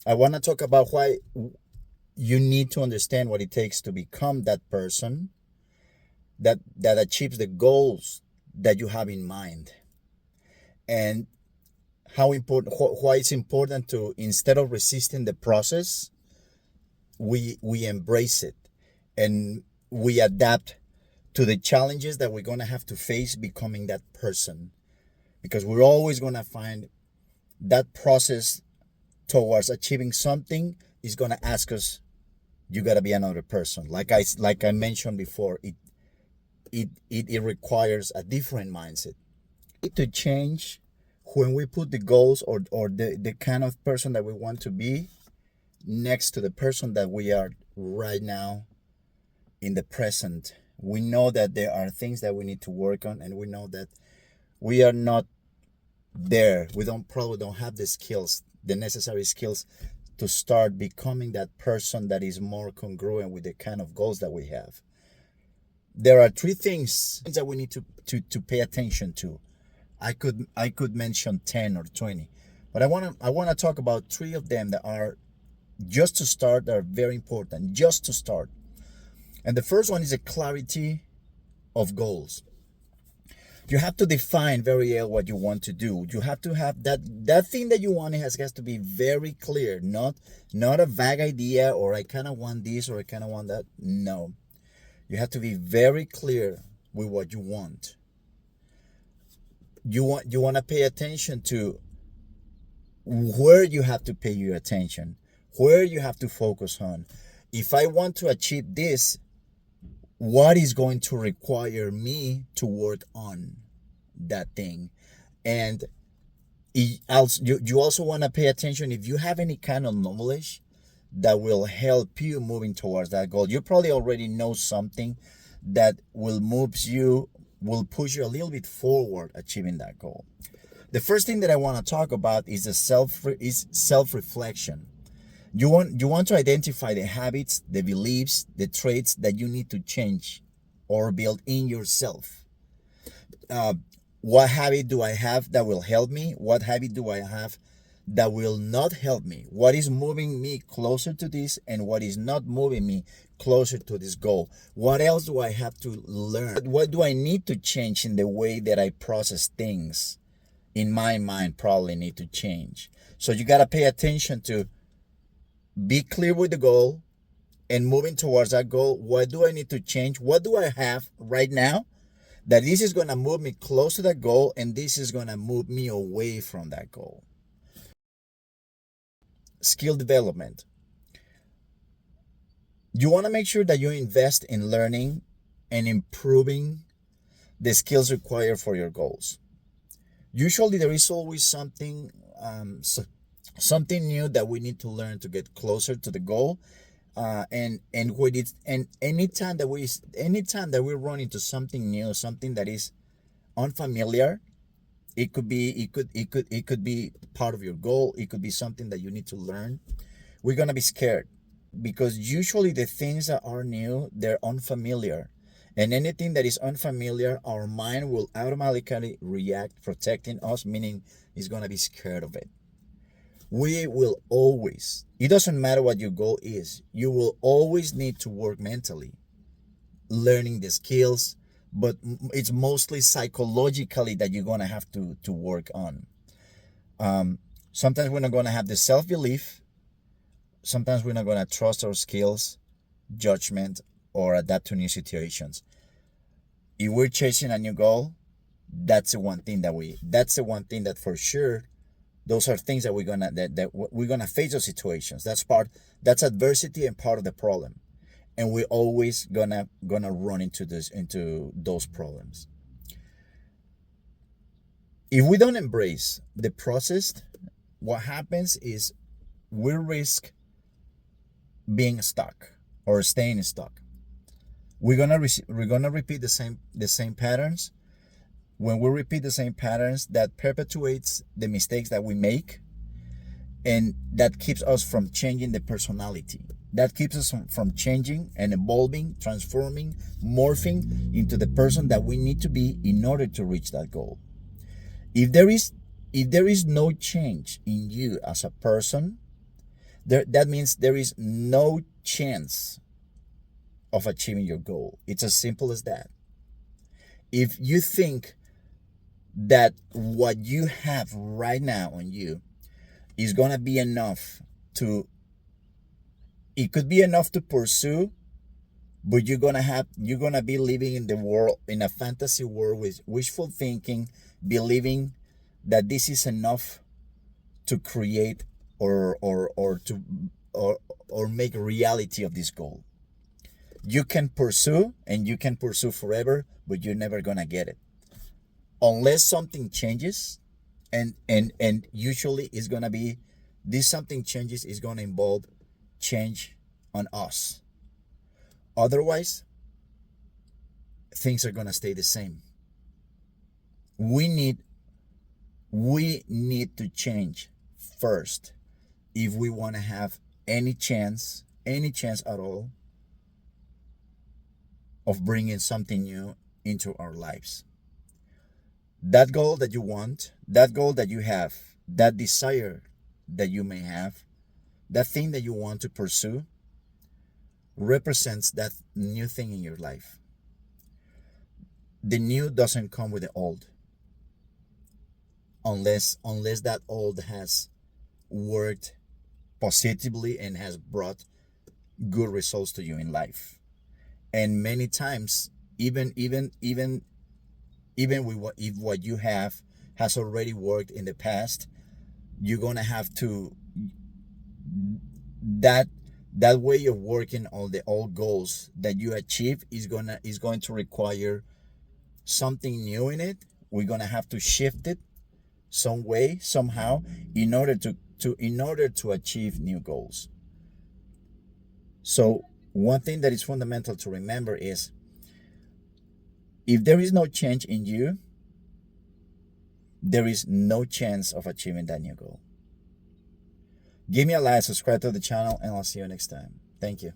I want to talk about why you need to understand what it takes to become that person that achieves the goals that you have in mind, and how important why it's important to, instead of resisting the process, we embrace it, and we adapt to the challenges that we're going to have to face becoming that person, because we're always going to find that process towards achieving something is going to ask us, you got to be another person. Like I mentioned before, it requires a different mindset. To change when we put the goals, or the kind of person that we want to be next to the person that we are right now in the present. We know that there are things that we need to work on, and we know that we are not there. We probably don't have the skills, the necessary skills, to start becoming that person that is more congruent with the kind of goals that we have. There are three things that we need to pay attention to. I could mention 10 or 20, but I want to talk about three of them that are, just to start, that are very important, just to start. And the first one is a clarity of goals. You have to define very well what you want to do. You have to have that thing that you want. Has to be very clear, not a vague idea, or I kind of want this, or I kind of want that. No, you have to be very clear with what you want. You want to pay attention to where you have to pay your attention, where you have to focus on. If I want to achieve this, what is going to require me to work on that thing? And you also want to pay attention, if you have any kind of knowledge that will help you moving towards that goal. You probably already know something that will push you a little bit forward achieving that goal. The first thing that I want to talk about is self-reflection. You want to identify the habits, the beliefs, the traits that you need to change or build in yourself. What habit do I have that will help me? What habit do I have that will not help me? What is moving me closer to this, and what is not moving me closer to this goal? What else do I have to learn? What do I need to change in the way that I process things? In my mind, probably need to change. So you got to pay attention to be clear with the goal, and moving towards that goal. What do I need to change? What do I have right now that this is going to move me close to that goal, and this is going to move me away from that goal? Skill development. You want to make sure that you invest in learning and improving the skills required for your goals. Usually there is always something new that we need to learn to get closer to the goal. And anytime that we run into something new, something that is unfamiliar, it could be part of your goal. It could be something that you need to learn. We're gonna be scared, because usually the things that are new, they're unfamiliar. And anything that is unfamiliar, our mind will automatically react, protecting us, meaning it's going to be scared of it. We will always, it doesn't matter what your goal is, you will always need to work mentally, learning the skills, but it's mostly psychologically that you're going to have to work on. Sometimes we're not going to have the self-belief. Sometimes we're not going to trust our skills, judgment, or adapt to new situations. If we're chasing a new goal, that's the one thing that for sure, those are things that we're gonna face those situations. That's adversity and part of the problem. And we're always gonna run into those problems. If we don't embrace the process, what happens is we risk being stuck or staying stuck. We're gonna repeat the same patterns. When we repeat the same patterns, that perpetuates the mistakes that we make, and that keeps us from changing the personality. That keeps us from changing and evolving, transforming, morphing into the person that we need to be in order to reach that goal. If there is no change in you as a person, That means there is no chance of achieving your goal. It's as simple as that. If you think that what you have right now on you is going to be enough to, it could be enough to pursue, but you're going to be living in the world, in a fantasy world, with wishful thinking, believing that this is enough to create or make reality of this goal. You can pursue, and you can pursue forever, but you're never going to get it unless something changes. And usually it's going to be, this something changes is going to involve change on us. Otherwise, things are going to stay the same. We need to change first if we want to have any chance at all of bringing something new into our lives. That goal that you want, that goal that you have, that desire that you may have, that thing that you want to pursue represents that new thing in your life. The new doesn't come with the old, unless that old has worked positively and has brought good results to you in life. And many times, even with what you have has already worked in the past, you're gonna have to, that way of working on the old goals that you achieve is going to require something new in it. We're gonna have to shift it some way, somehow, in order to achieve new goals. So one thing that is fundamental to remember is, if there is no change in you, there is no chance of achieving that new goal. Give me a like, subscribe to the channel, and I'll see you next time. Thank you.